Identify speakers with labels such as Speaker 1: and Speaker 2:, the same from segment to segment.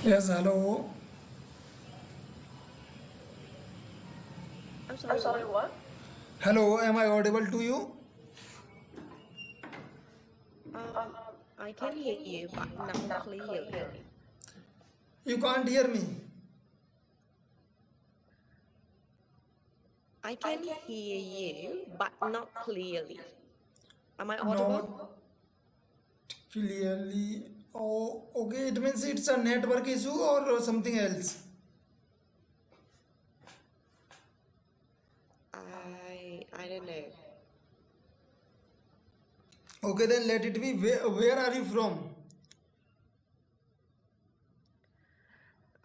Speaker 1: Yes, hello.
Speaker 2: I'm sorry, what?
Speaker 1: Hello, am I audible to you?
Speaker 2: I can hear you, but not clearly.
Speaker 1: You can't hear me.
Speaker 2: I can hear you, but not clearly. Am I audible?
Speaker 1: Not clearly. Oh, okay. It means it's a network issue or something else.
Speaker 2: I don't know.
Speaker 1: Okay, then let it be. Where are you from?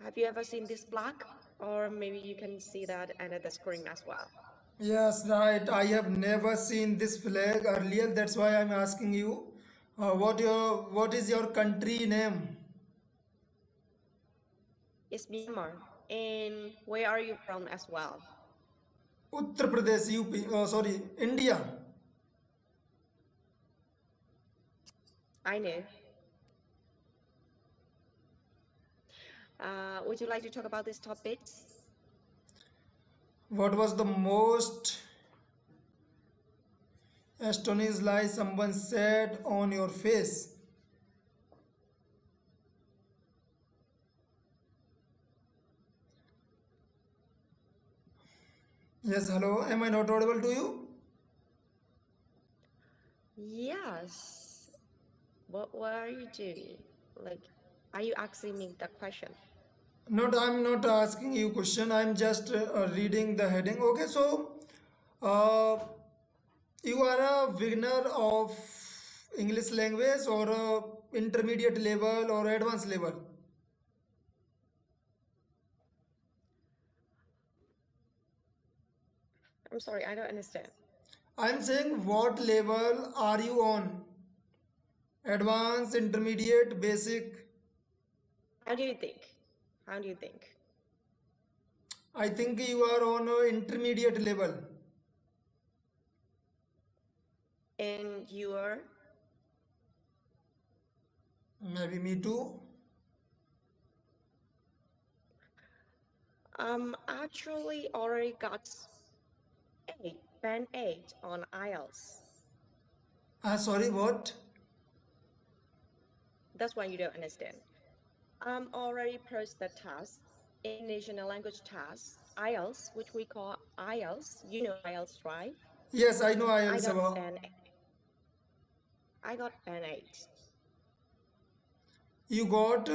Speaker 2: Have you ever seen this flag? Or maybe you can see that under the screen as well.
Speaker 1: Yes, right. I have never seen this flag earlier. That's why I'm asking you. What is your country name?
Speaker 2: It's Myanmar. And where are you from as well?
Speaker 1: Uttar Pradesh, UP. Oh, sorry, India.
Speaker 2: I know. Would you like to talk about these topics?
Speaker 1: What was the most astonished lie someone said on your face? Yes, hello. Am I not audible to you?
Speaker 2: Yes. What are you doing? Like, are you asking me the question?
Speaker 1: Not, I'm not asking you question. I'm just reading the heading. Okay, so uh, you are a beginner of English language or intermediate level or advanced level?
Speaker 2: I'm sorry, I don't understand.
Speaker 1: I'm saying what level are you on? Advanced, intermediate, basic?
Speaker 2: How do you think? How do you think?
Speaker 1: I think you are on intermediate level.
Speaker 2: And you are?
Speaker 1: Maybe me too.
Speaker 2: Actually already got band 8 on IELTS.
Speaker 1: Sorry, what?
Speaker 2: That's why you don't understand. I'm already passed the test, International Language Test, IELTS, which we call IELTS. You know IELTS, right?
Speaker 1: Yes, I know
Speaker 2: I
Speaker 1: IELTS.
Speaker 2: got band I got band 8.
Speaker 1: You got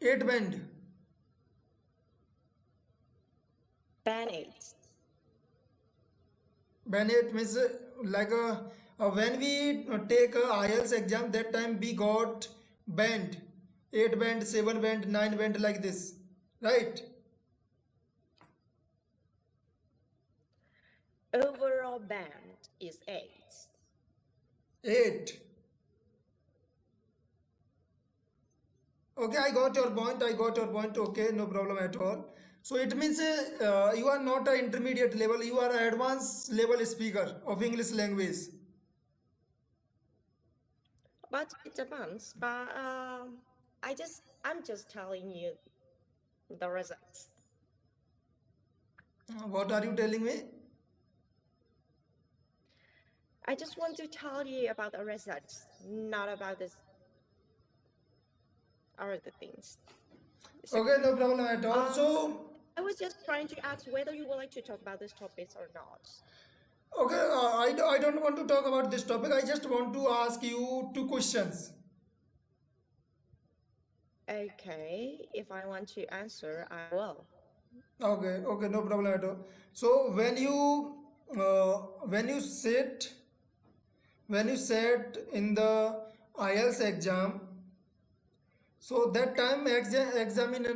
Speaker 1: 8 band.
Speaker 2: Band 8.
Speaker 1: Band 8 means when we take IELTS exam, that time we got band. 8 band, 7 band, 9 band like this. Right?
Speaker 2: Overall band is 8.
Speaker 1: 8. Okay, I got your point. I got your point. Okay, no problem at all. So it means you are not an intermediate level. You are an advanced level speaker of English language.
Speaker 2: But it depends. But I'm just telling you the results.
Speaker 1: What are you telling me?
Speaker 2: I just want to tell you about the results, not about this other things.
Speaker 1: Okay, no problem at all. So,
Speaker 2: I was just trying to ask whether you would like to talk about these topics or not.
Speaker 1: okay, I don't want to talk about this topic. I just want to ask you two questions.
Speaker 2: Okay, if I want to answer, I will.
Speaker 1: Okay, okay, no problem at all. So uh, when you sit when you sat in the IELTS exam, so that time examiner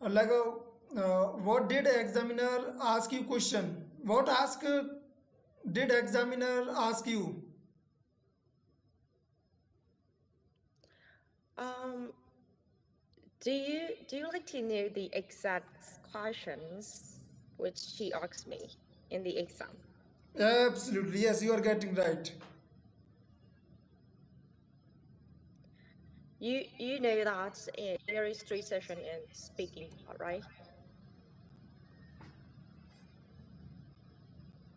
Speaker 1: what did examiner ask you question? What ask did examiner ask you?
Speaker 2: Um, do you like to know the exact questions which she asked me in the exam?
Speaker 1: Absolutely, yes, you are getting right.
Speaker 2: You know that there is 3 sessions in speaking part, right?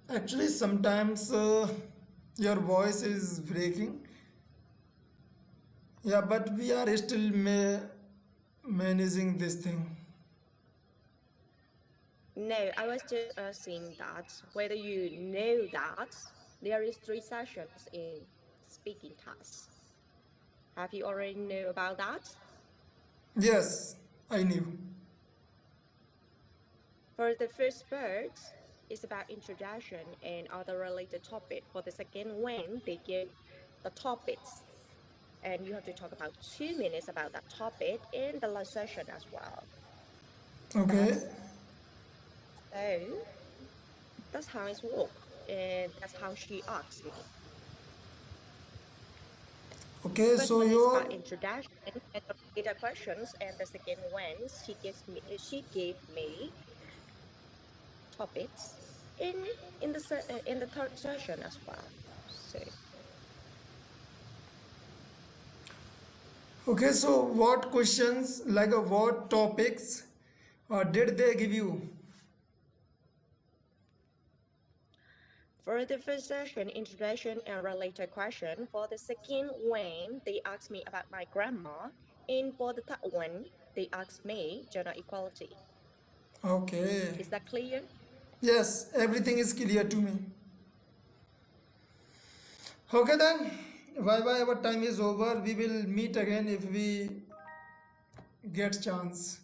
Speaker 1: Actually, sometimes your voice is breaking. Yeah, but we are still managing this thing.
Speaker 2: No, I was just asking that whether you know that there is 3 sessions in speaking tasks. Have you already know about that?
Speaker 1: Yes, I knew.
Speaker 2: For the first part, it's about introduction and other related topic. For the second one, they give the topics, and you have to talk about 2 minutes about that topic in the last session as well.
Speaker 1: Okay.
Speaker 2: So that's how it's work, and that's how she asked me.
Speaker 1: Okay,
Speaker 2: First
Speaker 1: so
Speaker 2: one is about
Speaker 1: your
Speaker 2: introduction and the related questions, and the second one she gave me topics in the third session as well. So
Speaker 1: okay, so what questions like what topics did they give you?
Speaker 2: for the first session, introduction and related question. For the second one, they asked me about my grammar, and for the third one, they asked me gender equality.
Speaker 1: Okay.
Speaker 2: Is that clear?
Speaker 1: Yes, everything is clear to me. Okay then. Bye bye. Our time is over. We will meet again if we get chance.